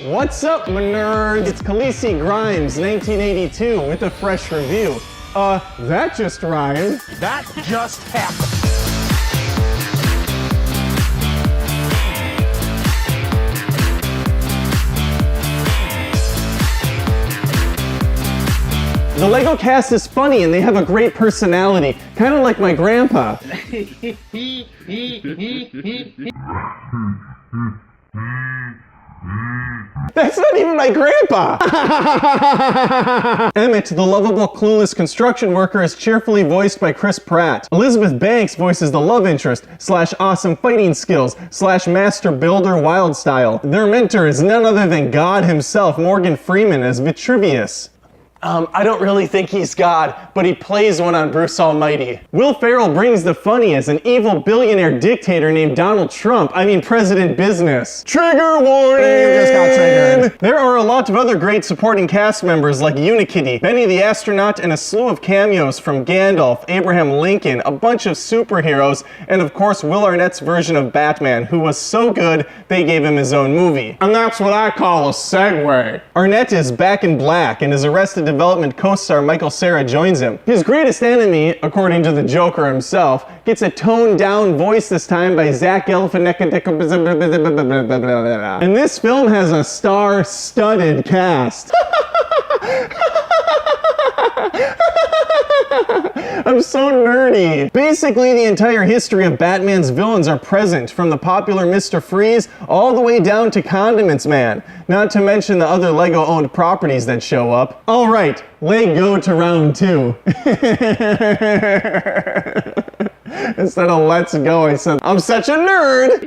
What's up, my nerds? It's Khaleesi Grimes, 1982, with a fresh review. That just rhymed. That just happened. The LEGO cast is funny and they have a great personality, kind of like my grandpa. That's not even my grandpa! Emmett, the lovable, clueless construction worker, is cheerfully voiced by Chris Pratt. Elizabeth Banks voices the love interest, / awesome fighting skills, / master builder wild style. Their mentor is none other than God himself, Morgan Freeman, as Vitruvius. I don't really think he's God, but he plays one on Bruce Almighty. Will Ferrell brings the funny as an evil billionaire dictator named Donald Trump. I mean President Business. Trigger warning! You just got triggered. There are a lot of other great supporting cast members like Unikitty, Benny the Astronaut, and a slew of cameos from Gandalf, Abraham Lincoln, a bunch of superheroes, and of course Will Arnett's version of Batman, who was so good they gave him his own movie. And that's what I call a segue. Arnett is back in black and is Arrested Development co-star Michael Cera joins him. His greatest enemy, according to the Joker himself, gets a toned-down voice this time by Zach Galifianakis. And this film has a star-studded cast. I'm so nerdy. Basically, the entire history of Batman's villains are present, from the popular Mr. Freeze all the way down to Condiments Man, not to mention the other LEGO-owned properties that show up. All right, Lego to round 2. Instead of let's go, I said, I'm such a nerd!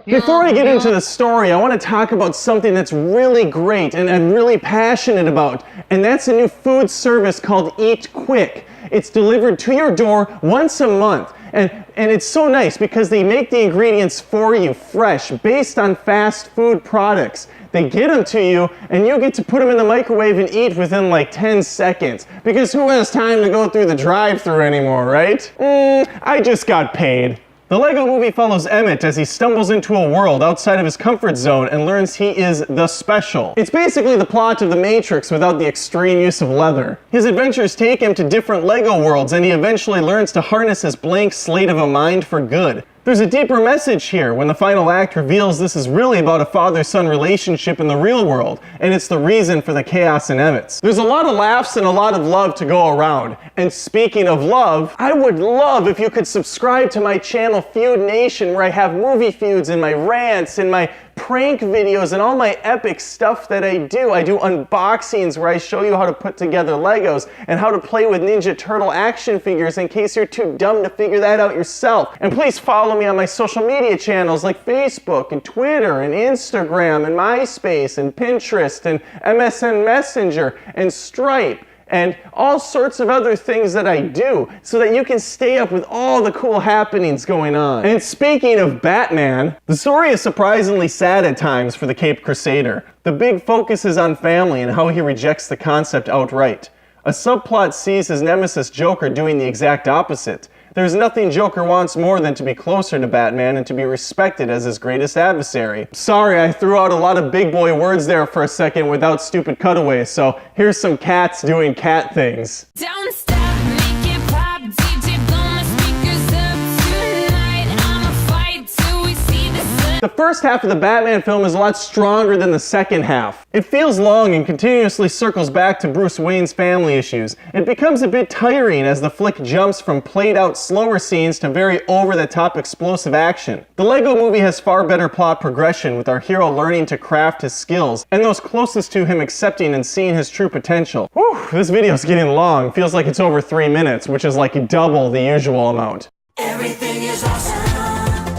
Before I get into the story, I want to talk about something that's really great and I'm really passionate about, and that's a new food service called Eat Quick. It's delivered to your door once a month. And it's so nice because they make the ingredients for you fresh, based on fast food products. They get them to you, and you get to put them in the microwave and eat within like 10 seconds. Because who has time to go through the drive-thru anymore, right? I just got paid. The LEGO movie follows Emmett as he stumbles into a world outside of his comfort zone and learns he is the Special. It's basically the plot of The Matrix without the extreme use of leather. His adventures take him to different LEGO worlds and he eventually learns to harness his blank slate of a mind for good. There's a deeper message here when the final act reveals this is really about a father-son relationship in the real world, and it's the reason for the chaos in Emmett's. There's a lot of laughs and a lot of love to go around. And speaking of love, I would love if you could subscribe to my channel Feud Nation, where I have movie feuds and my rants and my prank videos and all my epic stuff that I do. I do unboxings where I show you how to put together Legos and how to play with Ninja Turtle action figures in case you're too dumb to figure that out yourself. And please follow me on my social media channels like Facebook and Twitter and Instagram and MySpace and Pinterest and MSN Messenger and Stripe and all sorts of other things that I do so that you can stay up with all the cool happenings going on. And speaking of Batman, the story is surprisingly sad at times for the Caped Crusader. The big focus is on family and how he rejects the concept outright. A subplot sees his nemesis Joker doing the exact opposite. There's nothing Joker wants more than to be closer to Batman and to be respected as his greatest adversary. Sorry, I threw out a lot of big boy words there for a second without stupid cutaways, so here's some cats doing cat things. Don't stop, make it pop, DJ blow my speakers up tonight. I'ma fight till we see the sun. The first half of the Batman film is a lot stronger than the second half. It feels long and continuously circles back to Bruce Wayne's family issues. It becomes a bit tiring as the flick jumps from played out slower scenes to very over-the-top explosive action. The LEGO movie has far better plot progression, with our hero learning to craft his skills and those closest to him accepting and seeing his true potential. Whew, this video's getting long. Feels like it's over 3 minutes, which is like double the usual amount. Everything is awesome.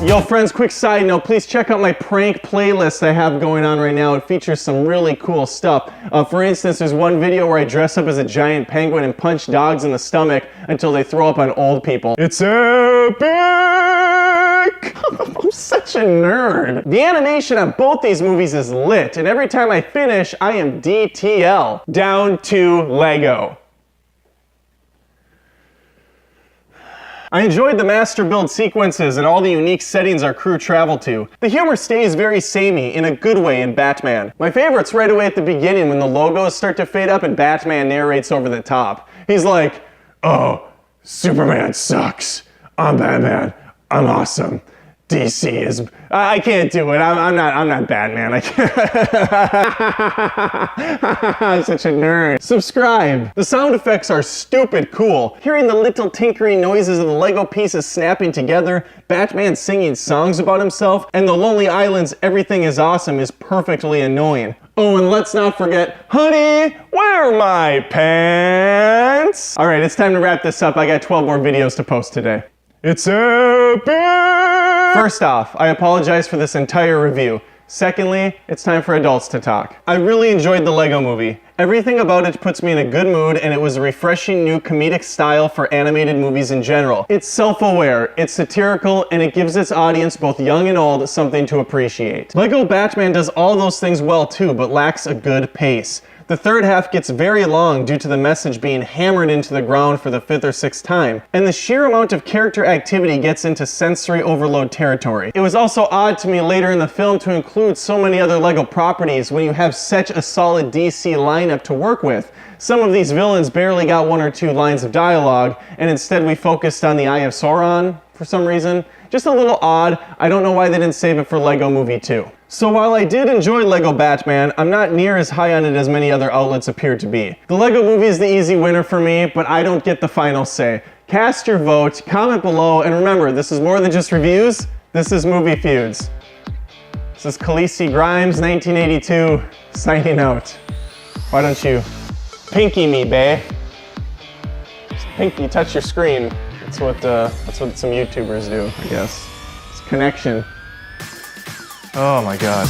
Yo friends, quick side note, please check out my prank playlist I have going on right now. It features some really cool stuff. For instance, there's one video where I dress up as a giant penguin and punch dogs in the stomach until they throw up on old people. It's epic! I'm such a nerd. The animation on both these movies is lit, and every time I finish, I am DTL. Down to Lego. I enjoyed the master build sequences and all the unique settings our crew travel to. The humor stays very samey in a good way in Batman. My favorite's right away at the beginning when the logos start to fade up and Batman narrates over the top. He's like, "Oh, Superman sucks. I'm Batman. I'm awesome. DC is... I can't do it. I'm not Batman. I can't." I'm such a nerd. Subscribe. The sound effects are stupid cool. Hearing the little tinkering noises of the Lego pieces snapping together, Batman singing songs about himself, and the Lonely Island's "Everything is Awesome" is perfectly annoying. Oh, and let's not forget, honey, where are my pants? All right, it's time to wrap this up. I got 12 more videos to post today. It's epic! First off, I apologize for this entire review. Secondly, it's time for adults to talk. I really enjoyed the Lego Movie. Everything about it puts me in a good mood, and it was a refreshing new comedic style for animated movies in general. It's self-aware, it's satirical, and it gives its audience, both young and old, something to appreciate. Lego Batman does all those things well too, but lacks a good pace. The third half gets very long due to the message being hammered into the ground for the 5th or 6th time, and the sheer amount of character activity gets into sensory overload territory. It was also odd to me later in the film to include so many other Lego properties when you have such a solid DC lineup to work with. Some of these villains barely got 1 or 2 lines of dialogue, and instead we focused on the Eye of Sauron for some reason. Just a little odd. I don't know why they didn't save it for Lego Movie 2. So while I did enjoy Lego Batman, I'm not near as high on it as many other outlets appear to be. The Lego Movie is the easy winner for me, but I don't get the final say. Cast your vote, comment below, and remember, this is more than just reviews, this is Movie Feuds. This is Khaleesi Grimes, 1982, signing out. Why don't you pinky me, bae? Just pinky touch your screen. That's what some YouTubers do, I guess. It's connection. Oh my God.